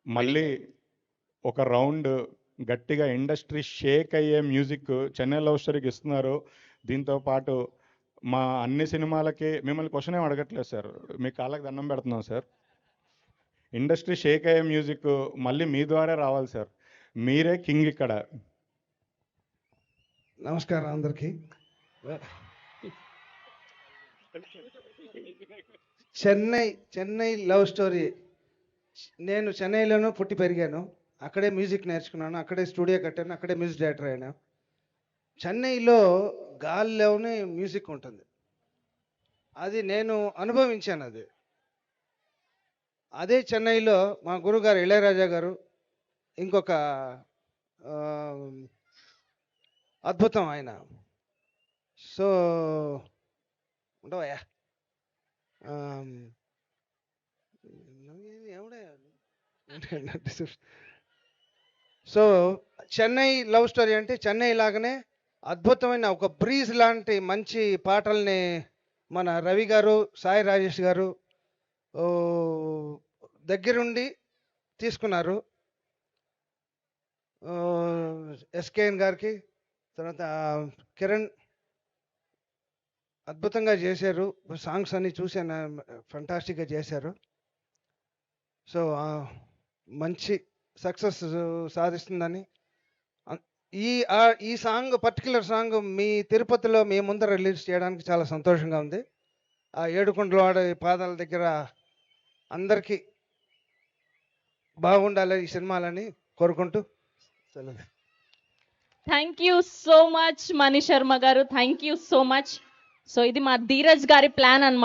మళ్ళీ ఒక రౌండ్ గట్టిగా ఇండస్ట్రీ షేక్ అయ్యే మ్యూజిక్ చెన్నై లవ్ స్టోరీకి ఇస్తున్నారు. దీంతో పాటు మా అన్ని సినిమాలకి మిమ్మల్ని క్వశ్చన్ ఏం అడగట్లేదు సార్, మీ కాళ్ళకి దండం పెడుతున్నాం సార్. ఇండస్ట్రీ షేక్ అయ్యే మ్యూజిక్ మళ్ళీ మీ ద్వారా రావాలి సార్, మీరే కింగ్ ఇక్కడ. నమస్కారం అందరికీ. Chennai love story. నేను చెన్నైలోనూ పుట్టి పెరిగాను, అక్కడే మ్యూజిక్ నేర్చుకున్నాను, అక్కడే స్టూడియో కట్టాను, అక్కడే మ్యూజిక్ డైరెక్టర్ అయినా. చెన్నైలో గాల్లోనే మ్యూజిక్ ఉంటుంది, అది నేను అనుభవించాను. అదే చెన్నైలో మా గురుగారు ఇళయరాజా గారు ఇంకొక అద్భుతం ఆయన. సో ఉండవయ్యా, సో చెన్నై లవ్ స్టోరీ అంటే చెన్నై లాగానే అద్భుతమైన ఒక బ్రీజ్ లాంటి మంచి పాటల్ని మన రవి గారు, సాయి రాజేష్ గారు దగ్గరుండి తీసుకున్నారు. ఎస్కేఎన్ గారికి, తర్వాత కిరణ్ అద్భుతంగా చేశారు. సాంగ్స్ అన్నీ చూశాను, ఫంటాస్టిక్గా చేశారు. సో మంచి సక్సెస్ సాధిస్తుందని ఈ సాంగ్, పర్టికులర్ సాంగ్ మీ తిరుపతిలో మీ ముందర రిలీజ్ చేయడానికి చాలా సంతోషంగా ఉంది. ఆ ఏడుకొండలవాడ పాదాల దగ్గర అందరికీ బాగుండాలి ఈ సినిమాలని కోరుకుంటూ సెలవు. Thank you so much Mani Sharma గారు, thank you so much. So ఇది మా ధీరజ్ గారి ప్లాన్ అన్నమాట.